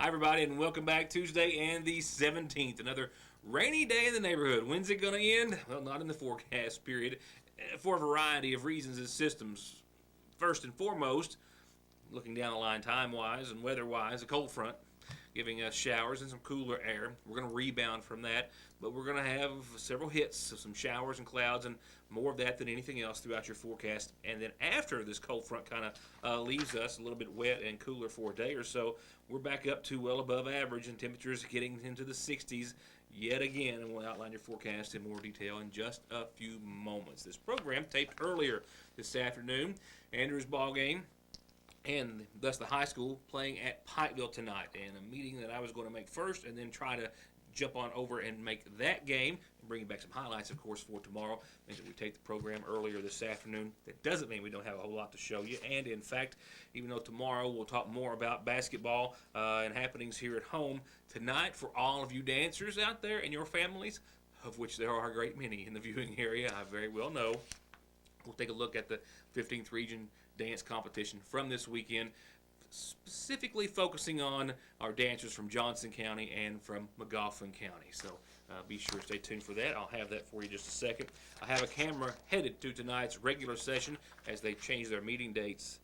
Hi, everybody, and welcome back. Tuesday and the 17th. Another rainy day in the neighborhood. When's it going to end? Well, not in the forecast period, for a variety of reasons and systems. First and foremost, looking down the line time-wise and weather-wise, a cold front giving us showers and some cooler air. We're going to rebound from that, but we're going to have several hits of some showers and clouds and more of that than anything else throughout your forecast. And then after this cold front kind of leaves us a little bit wet and cooler for a day or so, we're back up to well above average and temperatures getting into the 60s yet again. And we'll outline your forecast in more detail in just a few moments. This program taped earlier this afternoon, Andrews ball game, and thus the high school playing at Pikeville tonight. And a meeting that I was going to make first and then try to jump on over and make that game and bring back some highlights, of course, for tomorrow. Means that we take the program earlier this afternoon. That doesn't mean we don't have a whole lot to show you. And, in fact, even though tomorrow we'll talk more about basketball and happenings here at home, tonight for all of you dancers out there and your families, of which there are a great many in the viewing area, I very well know, we'll take a look at the 15th Region Dance Competition from this weekend, specifically focusing on our dancers from Johnson County and from McGoffin County. So be sure to stay tuned for that. I'll have that for you just a second. I have a camera headed to tonight's regular session as they change their meeting dates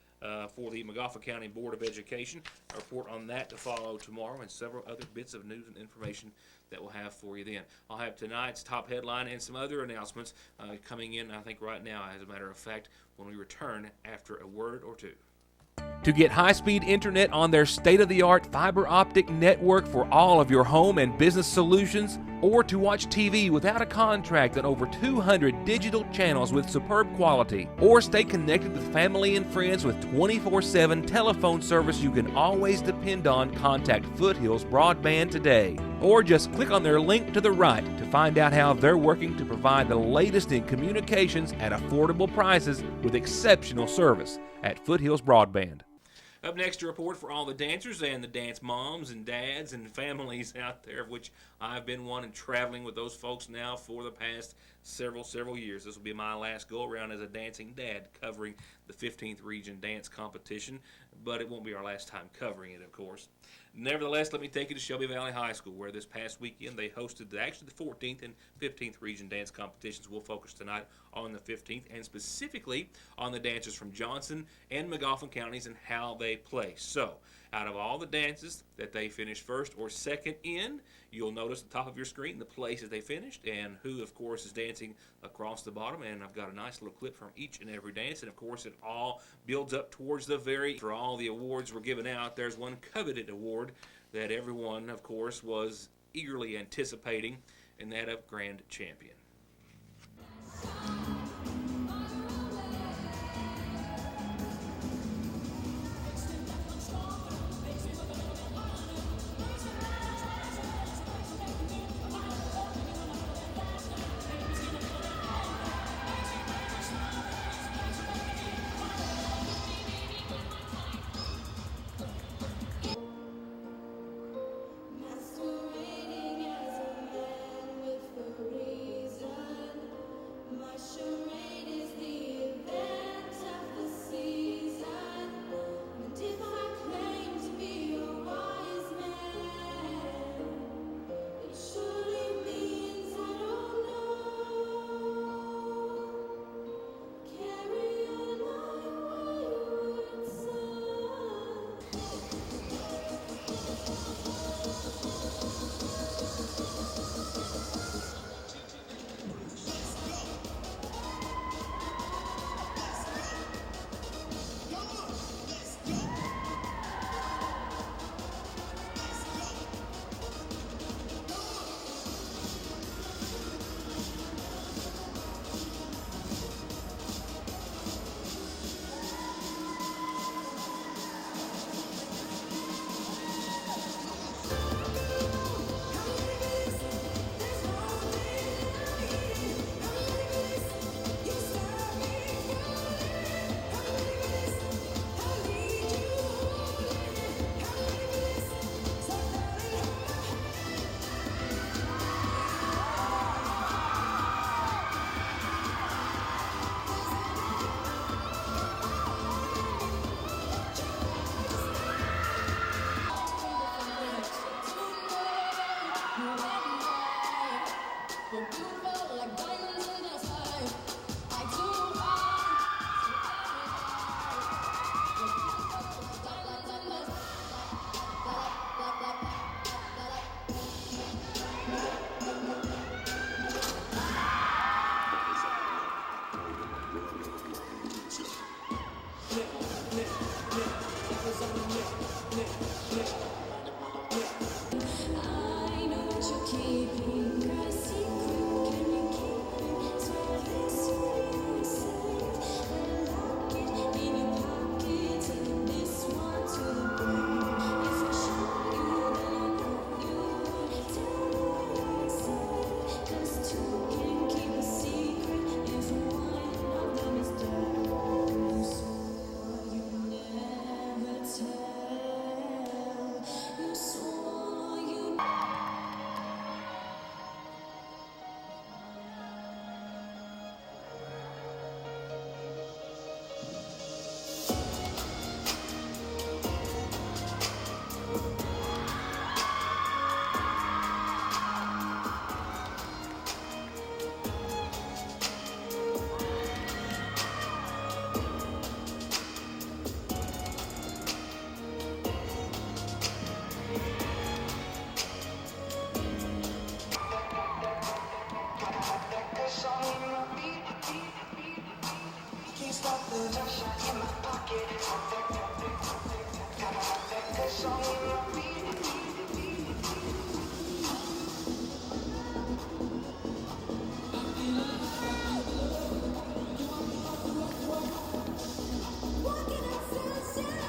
for the McGoffin County Board of Education. A report on that to follow tomorrow and several other bits of news and information that we'll have for you then. I'll have tonight's top headline and some other announcements coming in, I think, right now, as a matter of fact, when we return after a word or two. To get high-speed internet on their state-of-the-art fiber optic network for all of your home and business solutions, or to watch TV without a contract on over 200 digital channels with superb quality, or stay connected with family and friends with 24/7 telephone service you can always depend on, contact Foothills Broadband today. Or just click on their link to the right to find out how they're working to provide the latest in communications at affordable prices with exceptional service at Foothills Broadband. Up next, a report for all the dancers and the dance moms and dads and families out there, of which I've been one and traveling with those folks now for the past several years. This will be my last go-around as a dancing dad covering the 15th Region Dance Competition, but it won't be our last time covering it, of course. Nevertheless, let me take you to Shelby Valley High School, where this past weekend they hosted the 14th and 15th Region Dance Competitions. We'll focus tonight on the 15th and specifically on the dancers from Johnson and McGoffin counties and how they play. So, out of all the dances that they finished first or second in, you'll notice at the top of your screen the places they finished and who, of course, is dancing across the bottom. And I've got a nice little clip from each and every dance. And, of course, it all builds up towards the very, for all the awards were given out, there's one coveted award that everyone, of course, was eagerly anticipating, and that of Grand Champion. Masquerading as a man with furries I know what you're keeping. Got a secret, can you keep it? Swear this will be safe. And lock it in your pocket. Take this one to the grave. If I show you, then I know you would tell me what I said. 'Cause two can keep a secret if one of them is dead. So you never tell. You swore you. Can't stop the rush in my pocket. That song in my beat. Walking on sunset.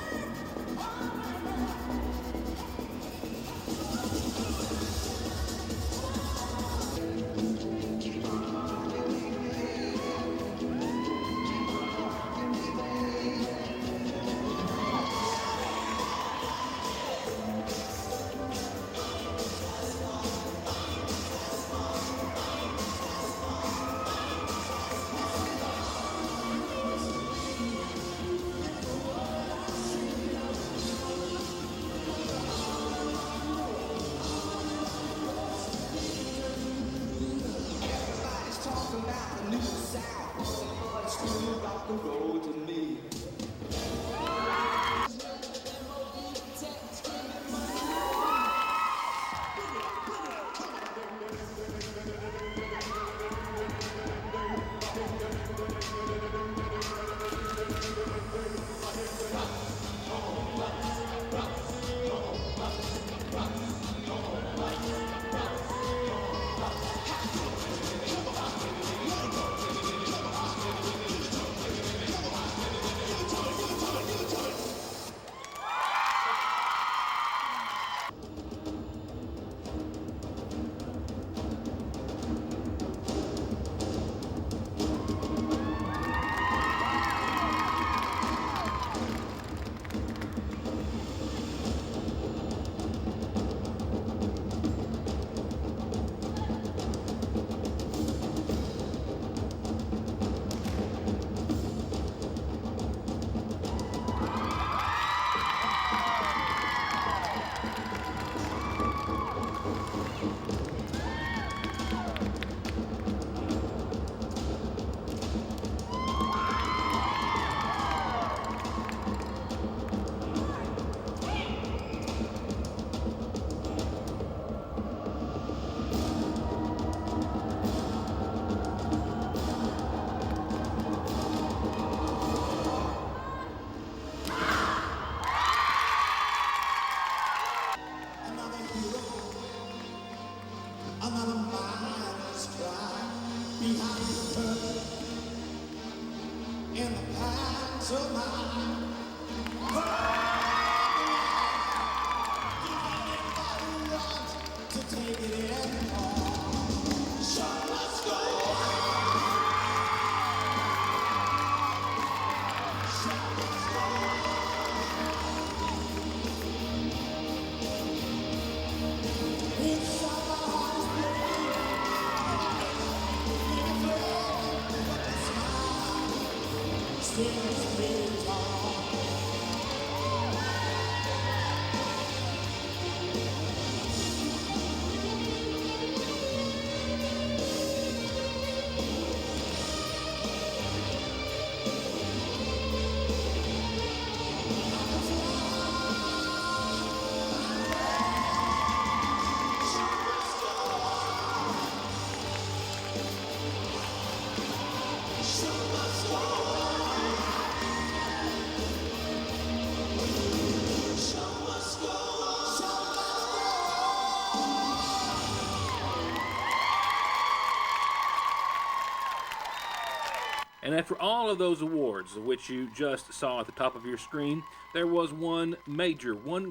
And after all of those awards, which you just saw at the top of your screen, there was one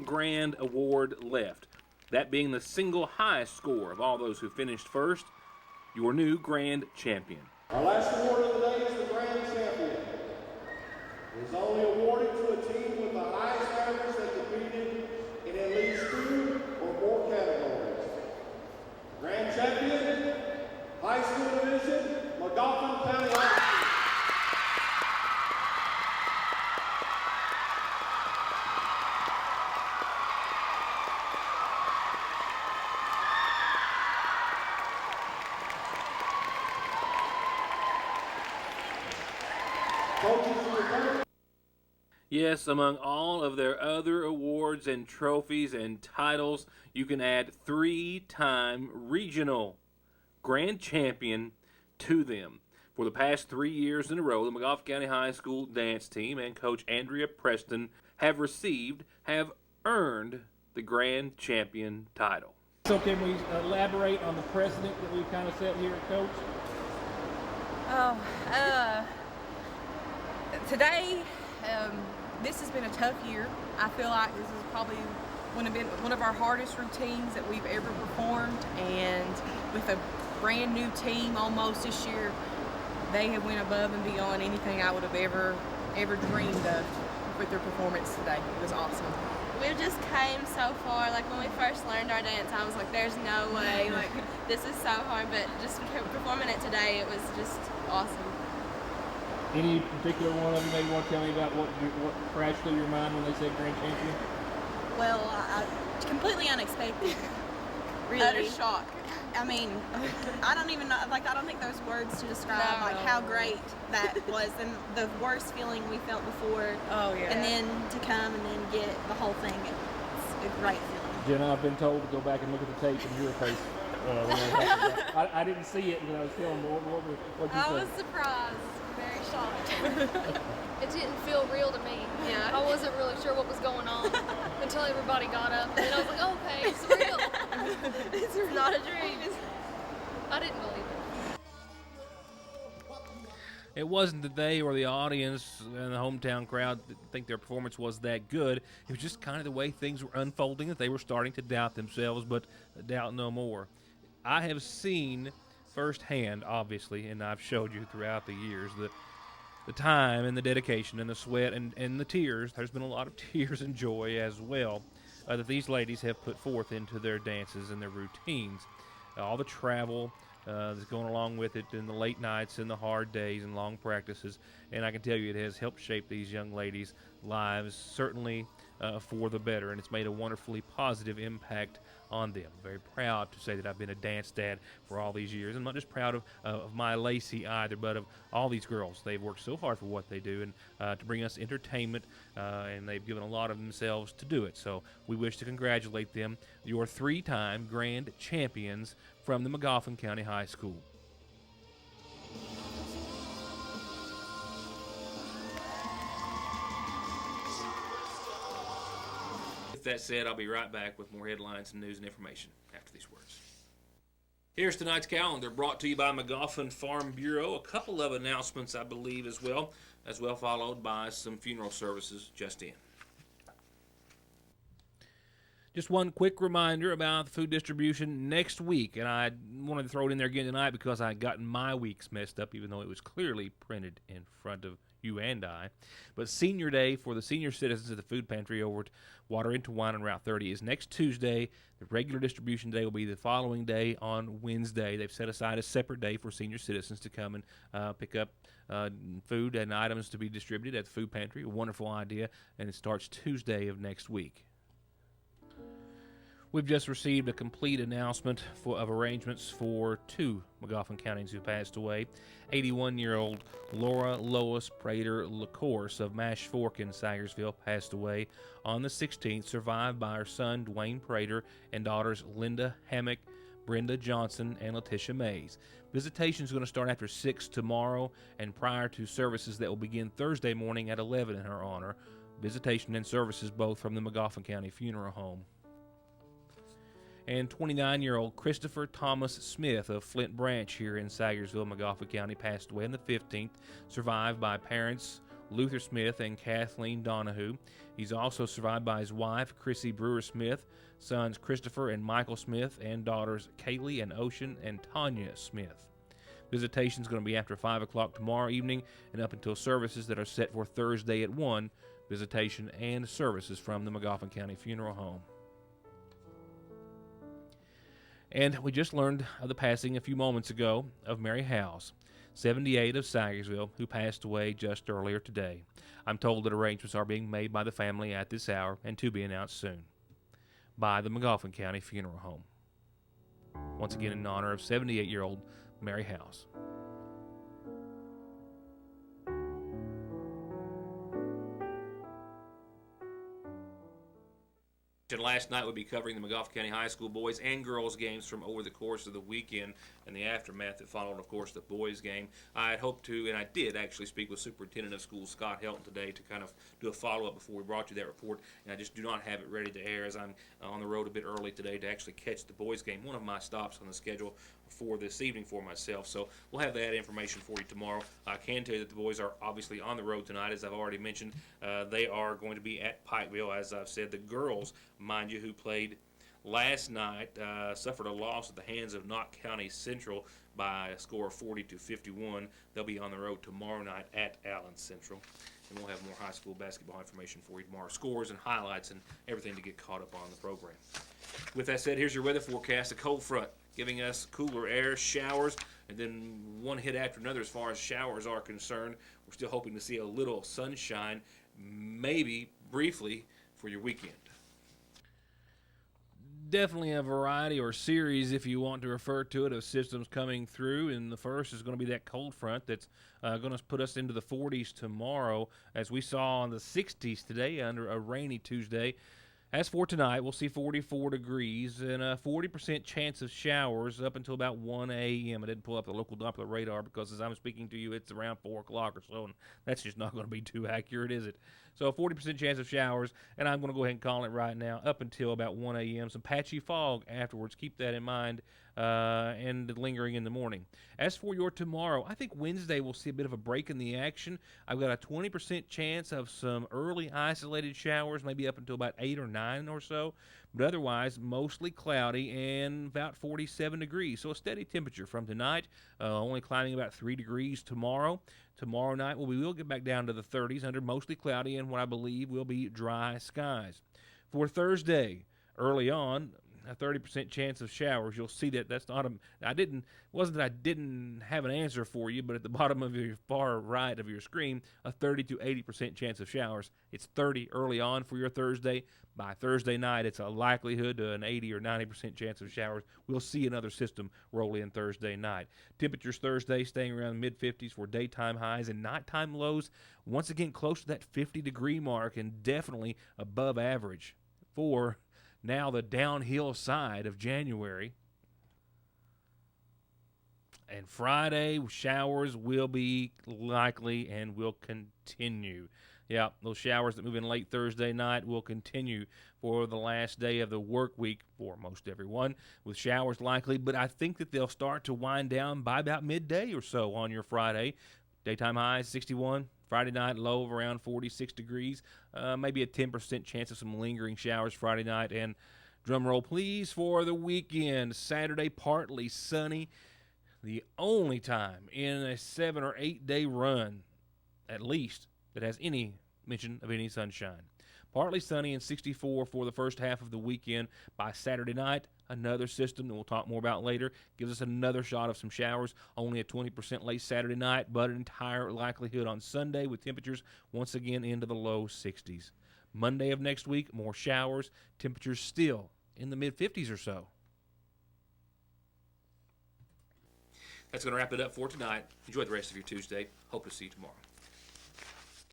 grand award left. That being the single highest score of all those who finished first, your new grand champion. Our last award of the day is the grand champion. It is only awarded to a team with the highest average that competed in at least 2 or more categories. Grand champion, high school division, McGoffin County High School. Yes, among all of their other awards and trophies and titles, you can add 3-time regional grand champion to them. For the past 3 years in a row, the McGoffin County High School dance team and Coach Andrea Preston have earned the grand champion title. So can we elaborate on the precedent that we've kind of set here at Coach? Today, this has been a tough year. I feel like this is probably one of our hardest routines that we've ever performed, and with a brand new team almost this year, they have went above and beyond anything I would have ever dreamed of with their performance today. It was awesome. We just came so far. Like when we first learned our dance, I was like, there's no way, like this is so hard, but just performing it today, it was just awesome. Any particular one of you maybe want to tell me about what crashed through your mind when they said grand champion? Well, completely unexpected. Really. Utter shock. I mean, I don't even know, like, I don't think there's words to describe, No. like, how great that was, and the worst feeling we felt before. Oh, yeah. And then to come and then get the whole thing, it's a great feeling. Jenna, I've been told to go back and look at the tape and your face. When that happened. I didn't see it when I was filming. What you I say? was surprised, very shocked. It didn't feel real to me. Yeah. I wasn't really sure what was going on until everybody got up, and then I was like, okay, it's real. It's not a dream. I didn't believe it. It wasn't that they or the audience and the hometown crowd think their performance was that good. It was just kind of the way things were unfolding that they were starting to doubt themselves, but doubt no more. I have seen firsthand, obviously, and I've showed you throughout the years, the time and the dedication and the sweat and the tears. There's been a lot of tears and joy as well that these ladies have put forth into their dances and their routines. All the travel that's going along with it, and the late nights and the hard days and long practices, and I can tell you it has helped shape these young ladies' lives, certainly for the better, and it's made a wonderfully positive impact on them. Very proud to say that I've been a dance dad for all these years. I'm not just proud of my Lacey either, but of all these girls. They've worked so hard for what they do and to bring us entertainment, and they've given a lot of themselves to do it. So we wish to congratulate them, your 3-time grand champions from the McGoffin County High School. With that said, I'll be right back with more headlines and news and information after these words. Here's tonight's calendar, brought to you by McGoffin Farm Bureau. A couple of announcements, I believe, as well followed by some funeral services just in. Just one quick reminder about the food distribution next week, and I wanted to throw it in there again tonight because I had gotten my weeks messed up, even though it was clearly printed in front of you and I. But Senior Day for the senior citizens at the food pantry over at Water into Wine on Route 30 is next Tuesday. The regular distribution day will be the following day on Wednesday. They've set aside a separate day for senior citizens to come and pick up food and items to be distributed at the food pantry. A wonderful idea, and it starts Tuesday of next week. We've just received a complete announcement of arrangements for 2 McGoffin counties who passed away. 81-year-old Laura Lois Prater LaCourse of Mash Fork in Sagersville passed away on the 16th, survived by her son Dwayne Prater and daughters Linda Hammock, Brenda Johnson, and Letitia Mays. Visitation is going to start after 6 tomorrow and prior to services that will begin Thursday morning at 11 in her honor. Visitation and services both from the McGoffin County Funeral Home. And 29-year-old Christopher Thomas Smith of Flint Branch here in Sagersville, Magafa County, passed away on the 15th, survived by parents Luther Smith and Kathleen Donahue. He's also survived by his wife, Chrissy Brewer Smith, sons Christopher and Michael Smith, and daughters Kaylee and Ocean and Tanya Smith. Visitation is going to be after 5 o'clock tomorrow evening and up until services that are set for Thursday at 1, visitation and services from the Magafa County Funeral Home. And we just learned of the passing a few moments ago of Mary Howes, 78 of Sagersville, who passed away just earlier today. I'm told that arrangements are being made by the family at this hour and to be announced soon by the Magafa County Funeral Home. Once again, in honor of 78-year-old Mary Howes. Last night we'll be covering the Magafa County High School boys and girls games from over the course of the weekend and the aftermath that followed, of course, the boys game. I had hoped to, and I did actually speak with Superintendent of Schools Scott Helton today to kind of do a follow-up before we brought you that report, and I just do not have it ready to air as I'm on the road a bit early today to actually catch the boys game, one of my stops on the schedule for this evening for myself. So we'll have that information for you tomorrow. I can tell you that the boys are obviously on the road tonight, as I've already mentioned. They are going to be at Pikeville, as I've said. The girls, mind you, who played last night, suffered a loss at the hands of Knott County Central by a score of 40-51. They'll be on the road tomorrow night at Allen Central. And we'll have more high school basketball information for you tomorrow. Scores and highlights and everything to get caught up on the program. With that said, here's your weather forecast. A cold front giving us cooler air, showers, and then one hit after another as far as showers are concerned. We're still hoping to see a little sunshine, maybe briefly, for your weekend. Definitely a variety or series, if you want to refer to it, of systems coming through. And the first is going to be that cold front that's going to put us into the 40s tomorrow, as we saw in the 60s today under a rainy Tuesday. As for tonight, we'll see 44 degrees and a 40% chance of showers up until about 1 a.m. I didn't pull up the local Doppler radar because as I'm speaking to you, it's around 4 o'clock or so, and that's just not going to be too accurate, is it? So a 40% chance of showers, and I'm going to go ahead and call it right now up until about 1 a.m. Some patchy fog afterwards. Keep that in mind, and lingering in the morning. As for your tomorrow, I think Wednesday we'll see a bit of a break in the action. I've got a 20% chance of some early isolated showers, maybe up until about 8 or 9 or so, but otherwise mostly cloudy and about 47 degrees. So a steady temperature from tonight, only climbing about 3 degrees tomorrow. Tomorrow night, we will get back down to the 30s under mostly cloudy and what I believe will be dry skies. For Thursday, early on, a 30% chance of showers. You'll see that that's not I didn't have an answer for you, but at the bottom of your far right of your screen, a 30 to 80% chance of showers. It's 30 early on for your Thursday. By Thursday night, it's a likelihood to an 80 or 90% chance of showers. We'll see another system roll in Thursday night. Temperatures Thursday staying around the mid-50s for daytime highs and nighttime lows. Once again, close to that 50-degree mark and definitely above average for now the downhill side of January. And Friday, showers will be likely and will continue. Yeah, those showers that move in late Thursday night will continue for the last day of the work week for most everyone, with showers likely. But I think that they'll start to wind down by about midday or so on your Friday. Daytime highs 61. Friday night, low of around 46 degrees. Maybe a 10% chance of some lingering showers Friday night. And drum roll, please, for the weekend. Saturday, partly sunny. The only time in a 7 or 8 day run, at least, that has any mention of any sunshine. Partly sunny and 64 for the first half of the weekend. By Saturday night, another system that we'll talk more about later gives us another shot of some showers. Only a 20% late Saturday night, but an entire likelihood on Sunday with temperatures once again into the low 60s. Monday of next week, more showers. Temperatures still in the mid-50s or so. That's going to wrap it up for tonight. Enjoy the rest of your Tuesday. Hope to see you tomorrow.